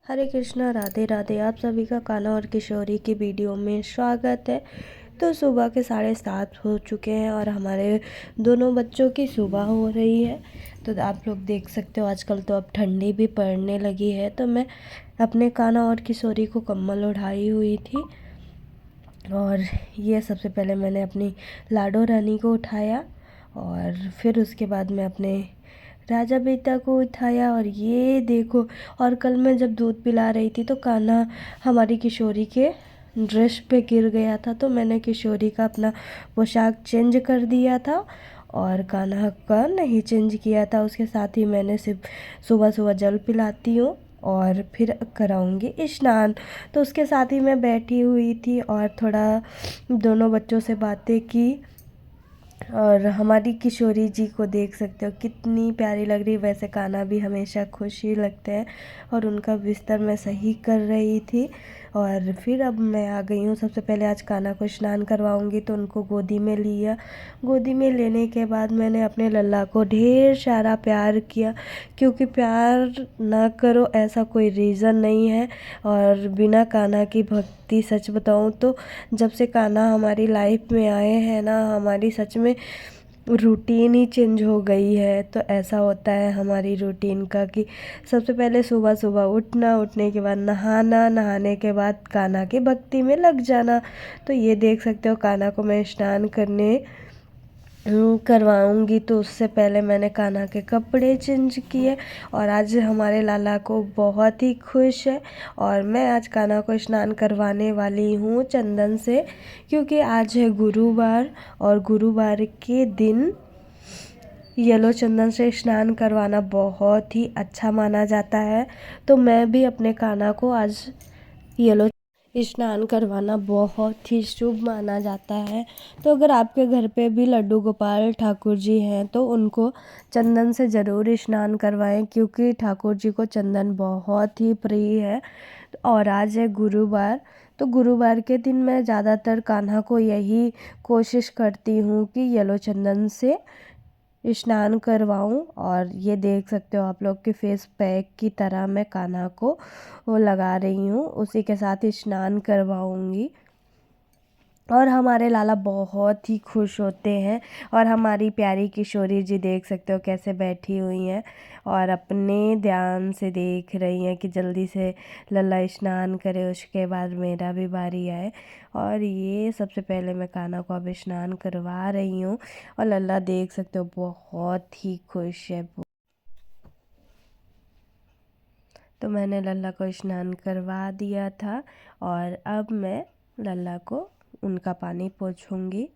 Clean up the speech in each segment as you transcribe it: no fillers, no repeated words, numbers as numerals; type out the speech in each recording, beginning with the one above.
हरे कृष्णा, राधे राधे। आप सभी का कान्हा और किशोरी की वीडियो में स्वागत है। तो सुबह के 7:30 हो चुके हैं और हमारे दोनों बच्चों की सुबह हो रही है। तो आप लोग देख सकते हो आजकल तो अब ठंडी भी पड़ने लगी है। तो मैं अपने कान्हा और किशोरी को कंबल ओढ़ाई हुई थी और ये सबसे पहले मैंने अपनी लाडो रानी को उठाया और फिर उसके बाद मैं अपने राजा बेटा को उठाया। और ये देखो, और कल मैं जब दूध पिला रही थी तो कान्हा हमारी किशोरी के ड्रेस पे गिर गया था, तो मैंने किशोरी का अपना पोशाक चेंज कर दिया था और कान्हा का नहीं चेंज किया था। उसके साथ ही मैंने सिर्फ सुबह सुबह जल पिलाती हूँ और फिर कराऊंगी स्नान। तो उसके साथ ही मैं बैठी हुई थी और थोड़ा दोनों बच्चों से बातें की। और हमारी किशोरी जी को देख सकते हो कितनी प्यारी लग रही। वैसे कान्हा भी हमेशा खुश ही लगते हैं और उनका बिस्तर मैं सही कर रही थी। और फिर अब मैं आ गई हूँ। सबसे पहले आज कान्हा को स्नान करवाऊंगी तो उनको गोदी में लिया। गोदी में लेने के बाद मैंने अपने लल्ला को ढेर सारा प्यार किया, क्योंकि प्यार ना करो ऐसा कोई रीज़न नहीं है। और बिना कान्हा की भक्ति, सच बताऊँ तो जब से कान्हा हमारी लाइफ में आए हैं ना, हमारी सच में रूटीन ही चेंज हो गई है। तो ऐसा होता है हमारी रूटीन का कि सबसे पहले सुबह सुबह उठना, उठने के बाद नहाना, नहाने के बाद कान्हा की भक्ति में लग जाना। तो ये देख सकते हो कान्हा को मैं स्नान करवाऊंगी तो उससे पहले मैंने कान्हा के कपड़े चेंज किए। और आज हमारे लाला को बहुत ही खुश है और मैं आज कान्हा को स्नान करवाने वाली हूँ चंदन से, क्योंकि आज है गुरुवार और गुरुवार के दिन येलो चंदन से स्नान करवाना बहुत ही अच्छा माना जाता है। तो मैं भी अपने कान्हा को आज येलो स्नान करवाना बहुत ही शुभ माना जाता है। तो अगर आपके घर पे भी लड्डू गोपाल ठाकुर जी हैं तो उनको चंदन से ज़रूर स्नान करवाएं, क्योंकि ठाकुर जी को चंदन बहुत ही प्रिय है। और आज है गुरुवार, तो गुरुवार के दिन मैं ज़्यादातर कान्हा को यही कोशिश करती हूँ कि येलो चंदन से स्नान करवाऊं। और ये देख सकते हो आप लोग कि फेस पैक की तरह मैं कान्हा को वो लगा रही हूँ, उसी के साथ ही स्नान करवाऊंगी। और हमारे लाला बहुत ही खुश होते हैं। और हमारी प्यारी किशोरी जी देख सकते हो कैसे बैठी हुई हैं और अपने ध्यान से देख रही हैं कि जल्दी से लल्ला स्नान करे, उसके बाद मेरा भी बारी आए। और ये सबसे पहले मैं कान्हा को अब स्नान करवा रही हूँ और लल्ला देख सकते हो बहुत ही खुश है। तो मैंने लल्ला को स्नान करवा दिया था और अब मैं लल्ला को उनका पानी पोंछूंगी।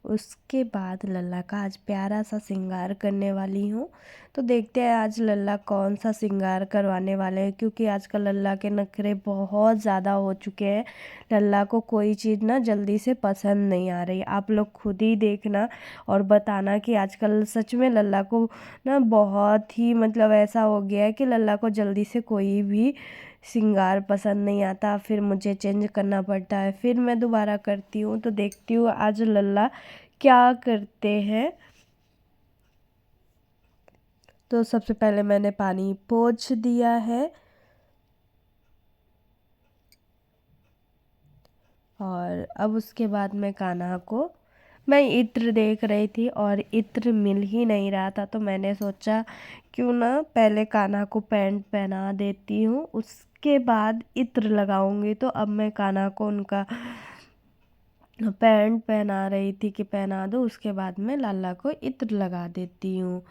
उसके बाद लल्ला का आज प्यारा सा श्रृंगार करने वाली हूँ। तो देखते हैं आज लल्ला कौन सा श्रृंगार करवाने वाले हैं, क्योंकि आजकल लल्ला के नखरे बहुत ज़्यादा हो चुके हैं। लल्ला को कोई चीज़ ना जल्दी से पसंद नहीं आ रही। आप लोग खुद ही देखना और बताना कि आजकल सच में लल्ला को ना बहुत ही मतलब ऐसा हो गया है कि लल्ला को जल्दी से कोई भी श्रृंगार पसंद नहीं आता। फिर मुझे चेंज करना पड़ता है, फिर मैं दोबारा करती हूँ। तो देखती हूँ आज लल्ला क्या करते हैं। तो सबसे पहले मैंने पानी पोंछ दिया है और अब उसके बाद मैं कान्हा को मैं इत्र देख रही थी और इत्र मिल ही नहीं रहा था। तो मैंने सोचा क्यों ना पहले कान्हा को पैंट पहना देती हूँ, उसके बाद इत्र लगाऊंगी। तो अब मैं कान्हा को उनका पैंट पहना रही थी कि पहना दो, उसके बाद मैं लाला को इत्र लगा देती हूँ।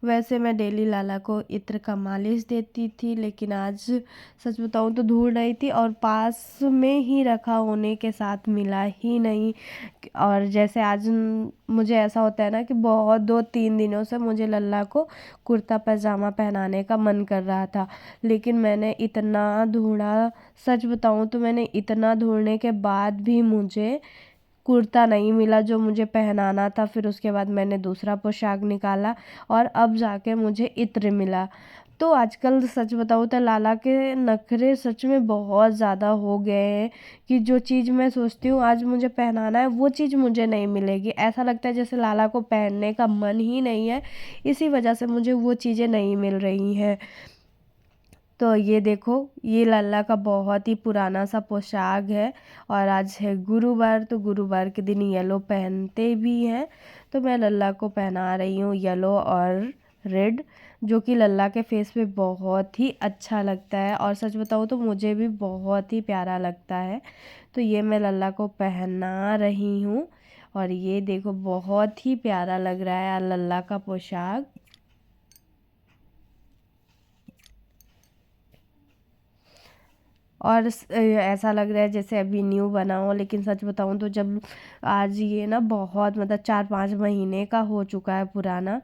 वैसे मैं डेली लाला को इत्र का मालिश देती थी, लेकिन आज सच बताऊँ तो धूल नहीं थी और पास में ही रखा होने के साथ मिला ही नहीं। और जैसे आज मुझे ऐसा होता है ना कि बहुत 2-3 दिनों से मुझे लल्ला को कुर्ता पैजामा पहनाने का मन कर रहा था, लेकिन मैंने इतना ढूंढा, सच बताऊँ तो मैंने इतना ढूंढने के बाद भी मुझे कुर्ता नहीं मिला जो मुझे पहनाना था। फिर उसके बाद मैंने दूसरा पोशाक निकाला और अब जाके मुझे इत्र मिला। तो आजकल सच बताऊँ तो लाला के नखरे सच में बहुत ज़्यादा हो गए हैं कि जो चीज़ मैं सोचती हूँ आज मुझे पहनाना है वो चीज़ मुझे नहीं मिलेगी। ऐसा लगता है जैसे लाला को पहनने का मन ही नहीं है, इसी वजह से मुझे वो चीज़ें नहीं मिल रही हैं। तो ये देखो, ये लल्ला का बहुत ही पुराना सा पोशाक है और आज है गुरुवार, तो गुरुवार के दिन येलो पहनते भी हैं। तो मैं लल्ला को पहना रही हूँ येलो और रेड, जो कि लल्ला के फेस पे बहुत ही अच्छा लगता है और सच बताऊँ तो मुझे भी बहुत ही प्यारा लगता है। तो ये मैं लल्ला को पहना रही हूँ और ये देखो बहुत ही प्यारा लग रहा है लल्ला का पोशाक। और ऐसा लग रहा है जैसे अभी न्यू बना हो, लेकिन सच बताऊं तो जब आज ये ना बहुत मतलब 4-5 महीने का हो चुका है पुराना,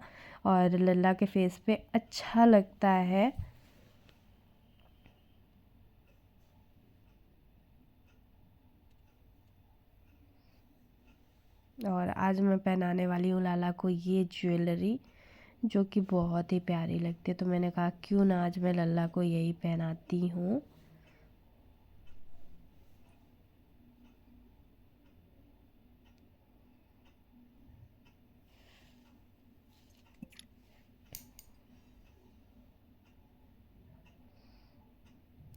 और लल्ला के फेस पे अच्छा लगता है। और आज मैं पहनाने वाली हूँ लाला को ये ज्वेलरी, जो कि बहुत ही प्यारी लगती है। तो मैंने कहा क्यों ना आज मैं लल्ला को यही पहनाती हूँ।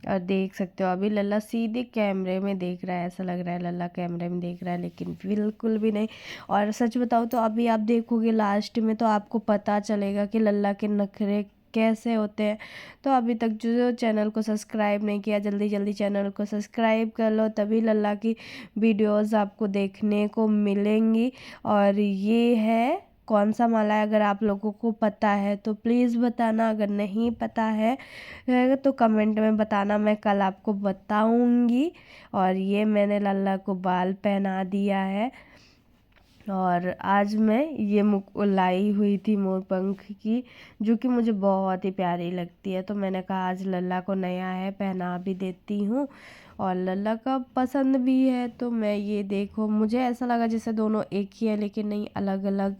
और देख सकते हो अभी लल्ला सीधे कैमरे में देख रहा है, ऐसा लग रहा है लल्ला कैमरे में देख रहा है, लेकिन बिल्कुल भी नहीं। और सच बताओ तो अभी आप देखोगे लास्ट में तो आपको पता चलेगा कि लल्ला के नखरे कैसे होते हैं। तो अभी तक जो चैनल को सब्सक्राइब नहीं किया, जल्दी जल्दी चैनल को सब्सक्राइब कर लो, तभी लल्ला की वीडियोस आपको देखने को मिलेंगी। और ये है कौन सा माला है, अगर आप लोगों को पता है तो प्लीज़ बताना, अगर नहीं पता है तो कमेंट में बताना, मैं कल आपको बताऊंगी। और ये मैंने लल्ला को बाल पहना दिया है। और आज मैं ये लाई हुई थी मोर पंख की, जो कि मुझे बहुत ही प्यारी लगती है। तो मैंने कहा आज लल्ला को नया है, पहना भी देती हूँ और लल्ला का पसंद भी है। तो मैं ये देखो, मुझे ऐसा लगा जैसे दोनों एक ही है, लेकिन नहीं, अलग अलग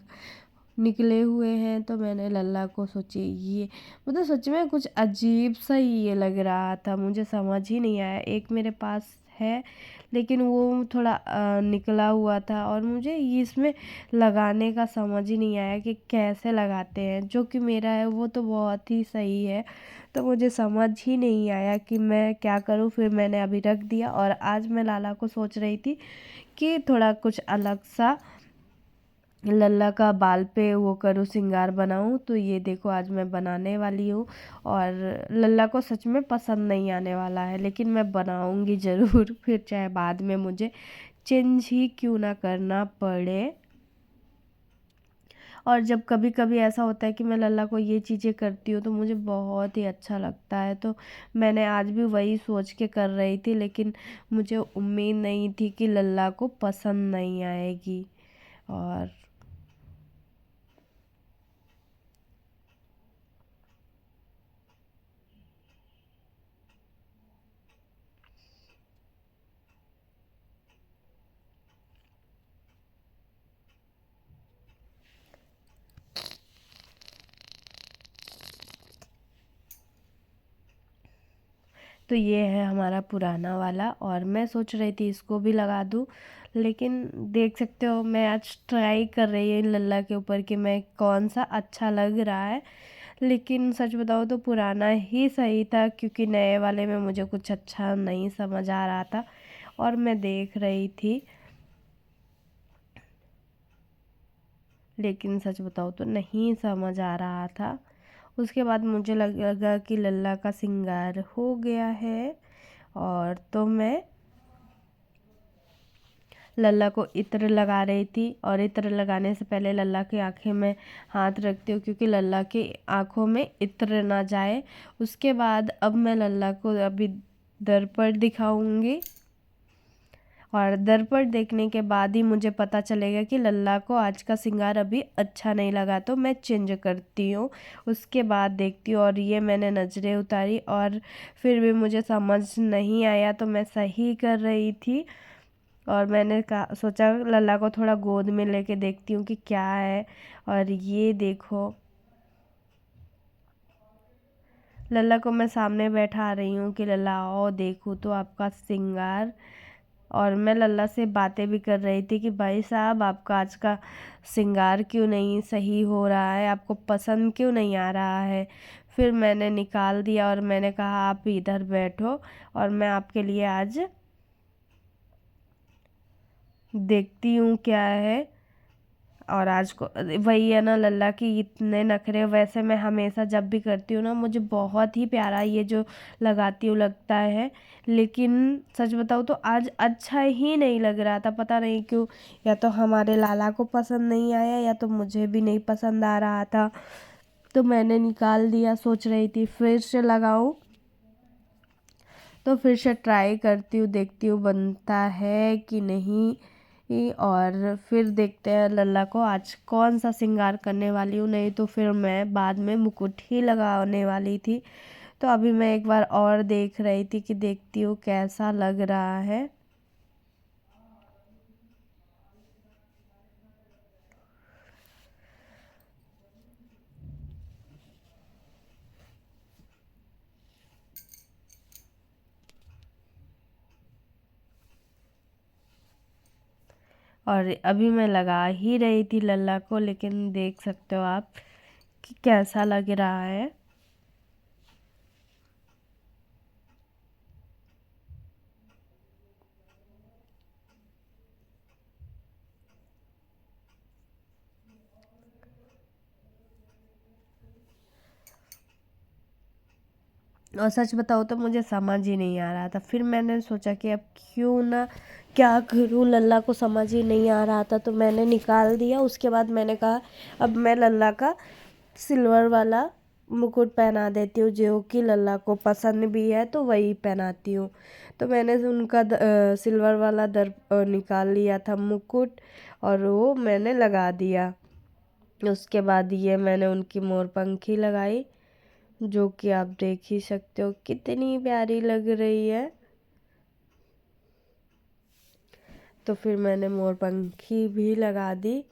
निकले हुए हैं। तो मैंने लल्ला को सोची ये मतलब सच में कुछ अजीब सा ही ये लग रहा था, मुझे समझ ही नहीं आया। एक मेरे पास है लेकिन वो थोड़ा निकला हुआ था और मुझे ये इसमें लगाने का समझ ही नहीं आया कि कैसे लगाते हैं। जो कि मेरा है वो तो बहुत ही सही है, तो मुझे समझ ही नहीं आया कि मैं क्या करूं। फिर मैंने अभी रख दिया और आज मैं लाला को सोच रही थी कि थोड़ा कुछ अलग सा लल्ला का बाल पे वो करूँ, श्रृंगार बनाऊँ। तो ये देखो आज मैं बनाने वाली हूँ और लल्ला को सच में पसंद नहीं आने वाला है, लेकिन मैं बनाऊँगी ज़रूर फिर चाहे बाद में मुझे चेंज ही क्यों ना करना पड़े। और जब कभी कभी ऐसा होता है कि मैं लल्ला को ये चीज़ें करती हूँ तो मुझे बहुत ही अच्छा लगता है। तो मैंने आज भी वही सोच के कर रही थी, लेकिन मुझे उम्मीद नहीं थी कि लल्ला को पसंद नहीं आएगी। और तो ये है हमारा पुराना वाला और मैं सोच रही थी इसको भी लगा दूँ, लेकिन देख सकते हो मैं आज ट्राई कर रही हूँ लल्ला के ऊपर कि मैं कौन सा अच्छा लग रहा है। लेकिन सच बताऊँ तो पुराना ही सही था, क्योंकि नए वाले में मुझे कुछ अच्छा नहीं समझ आ रहा था और मैं देख रही थी, लेकिन सच बताऊँ तो नहीं समझ आ रहा था। उसके बाद मुझे लगा कि लल्ला का श्रृंगार हो गया है। और तो मैं लल्ला को इत्र लगा रही थी और इत्र लगाने से पहले लल्ला की आंखें में हाथ रखती हूँ, क्योंकि लल्ला की आंखों में इत्र ना जाए। उसके बाद अब मैं लल्ला को अभी दर्पण दिखाऊंगी और दर्पण देखने के बाद ही मुझे पता चलेगा कि लल्ला को आज का श्रृंगार अभी अच्छा नहीं लगा, तो मैं चेंज करती हूँ। उसके बाद देखती हूँ। और ये मैंने नज़रें उतारी और फिर भी मुझे समझ नहीं आया, तो मैं सही कर रही थी। और मैंने कहा सोचा लल्ला को थोड़ा गोद में लेके देखती हूँ कि क्या है। और ये देखो लल्ला को मैं सामने बैठा रही हूँ कि लल्ला आओ देखो तो आपका श्रृंगार। और मैं लल्ला से बातें भी कर रही थी कि भाई साहब आपका आज का श्रृंगार क्यों नहीं सही हो रहा है, आपको पसंद क्यों नहीं आ रहा है। फिर मैंने निकाल दिया और मैंने कहा आप इधर बैठो और मैं आपके लिए आज देखती हूँ क्या है। और आज को वही है ना लल्ला की इतने नखरे। वैसे मैं हमेशा जब भी करती हूँ ना मुझे बहुत ही प्यारा ये जो लगाती हूँ लगता है, लेकिन सच बताऊँ तो आज अच्छा ही नहीं लग रहा था, पता नहीं क्यों। या तो हमारे लाला को पसंद नहीं आया या तो मुझे भी नहीं पसंद आ रहा था, तो मैंने निकाल दिया। सोच रही थी फिर से लगाऊँ, तो फिर से ट्राई करती हूँ, देखती हूँ बनता है कि नहीं। और फिर देखते हैं लल्ला को आज कौन सा श्रृंगार करने वाली हूँ। नहीं तो फिर मैं बाद में मुकुट ही लगाने वाली थी। तो अभी मैं एक बार और देख रही थी कि देखती हूँ कैसा लग रहा है। और अभी मैं लगा ही रही थी लल्ला को, लेकिन देख सकते हो आप कि कैसा लग रहा है। और सच बताओ तो मुझे समझ ही नहीं आ रहा था। फिर मैंने सोचा कि अब क्यों ना क्या करूँ, लल्ला को समझ ही नहीं आ रहा था तो मैंने निकाल दिया। उसके बाद मैंने कहा अब मैं लल्ला का सिल्वर वाला मुकुट पहना देती हूँ, जो कि लल्ला को पसंद भी है तो वही पहनाती हूँ। तो मैंने उनका सिल्वर वाला निकाल लिया था मुकुट और वो मैंने लगा दिया। उसके बाद ये मैंने उनकी मोरपंखी लगाई, जो कि आप देख ही सकते हो कितनी प्यारी लग रही है। तो फिर मैंने मोरपंखी भी लगा दी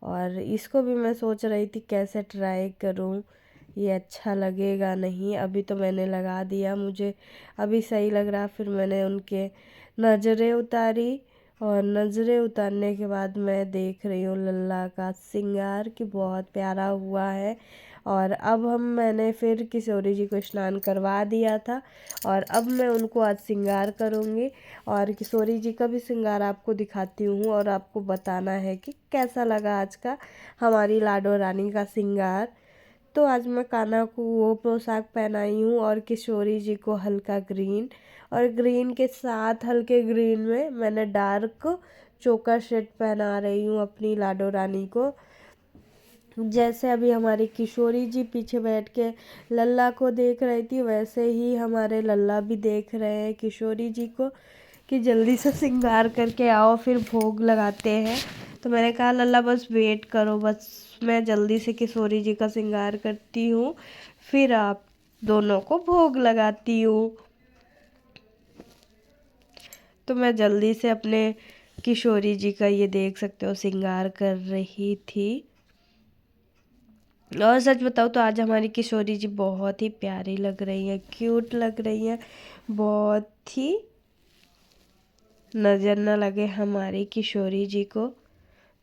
और इसको भी मैं सोच रही थी कैसे ट्राई करूं, ये अच्छा लगेगा नहीं। अभी तो मैंने लगा दिया, मुझे अभी सही लग रहा। फिर मैंने उनके नज़रें उतारी और नज़रें उतारने के बाद मैं देख रही हूँ लल्ला का श्रृंगार कि बहुत प्यारा हुआ है। और अब मैंने फिर किशोरी जी को स्नान करवा दिया था और अब मैं उनको आज श्रृंगार करूँगी और किशोरी जी का भी श्रृंगार आपको दिखाती हूँ और आपको बताना है कि कैसा लगा आज का हमारी लाडो रानी का श्रृंगार। तो आज मैं कान्हा को वो पोशाक पहनाई हूँ और किशोरी जी को हल्का ग्रीन, और ग्रीन के साथ हल्के ग्रीन में मैंने डार्क चोकर सेट पहना रही हूँ अपनी लाडो रानी को। जैसे अभी हमारी किशोरी जी पीछे बैठ के लल्ला को देख रही थी, वैसे ही हमारे लल्ला भी देख रहे हैं किशोरी जी को कि जल्दी से श्रृंगार करके आओ फिर भोग लगाते हैं। तो मैंने कहा लल्ला बस वेट करो, बस मैं जल्दी से किशोरी जी का श्रृंगार करती हूँ फिर आप दोनों को भोग लगाती हूँ। तो मैं जल्दी से अपने किशोरी जी का ये देख सकते हो श्रृंगार कर रही थी। और सच बताऊँ तो आज हमारी किशोरी जी बहुत ही प्यारी लग रही है, क्यूट लग रही है, बहुत ही। नज़र न लगे हमारी किशोरी जी को।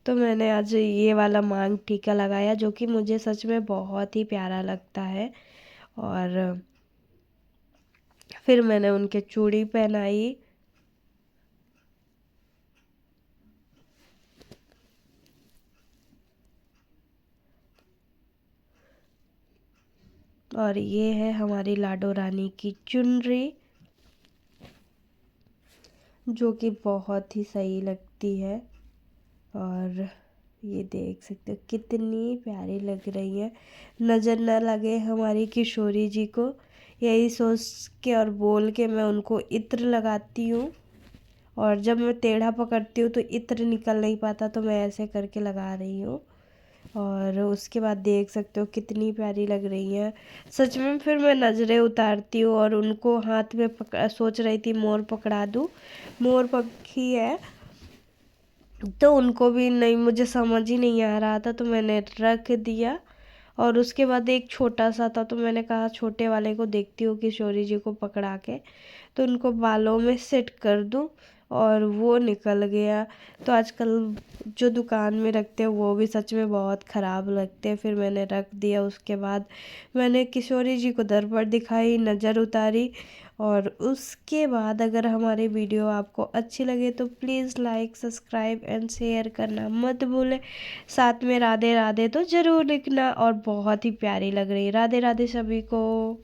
तो मैंने आज ये वाला मांग टीका लगाया जो कि मुझे सच में बहुत ही प्यारा लगता है। और फिर मैंने उनके चूड़ी पहनाई। और ये है हमारी लाडो रानी की चुनरी, जो कि बहुत ही सही लगती है। और ये देख सकते हो कितनी प्यारी लग रही है, नज़र न लगे हमारी किशोरी जी को। यही सोच के और बोल के मैं उनको इत्र लगाती हूँ। और जब मैं टेढ़ा पकड़ती हूँ तो इत्र निकल नहीं पाता, तो मैं ऐसे करके लगा रही हूँ। और उसके बाद देख सकते हो कितनी प्यारी लग रही है सच में। फिर मैं नज़रें उतारती हूँ और उनको हाथ में सोच रही थी मोर पकड़ा दूँ, मोर पक्षी है तो उनको भी नहीं, मुझे समझ ही नहीं आ रहा था तो मैंने रख दिया। और उसके बाद एक छोटा सा था तो मैंने कहा छोटे वाले को देखती हूँ किशोरी जी को पकड़ा के तो उनको बालों में सेट कर दूँ। और वो निकल गया। तो आजकल जो दुकान में रखते हैं वो भी सच में बहुत ख़राब लगते हैं। फिर मैंने रख दिया। उसके बाद मैंने किशोरी जी को दर्पण दिखाई, नज़र उतारी। और उसके बाद अगर हमारी वीडियो आपको अच्छी लगे तो please like, subscribe and share करना मत भूलें। साथ में राधे राधे तो ज़रूर लिखना। और बहुत ही प्यारी लग रही। राधे राधे सभी को।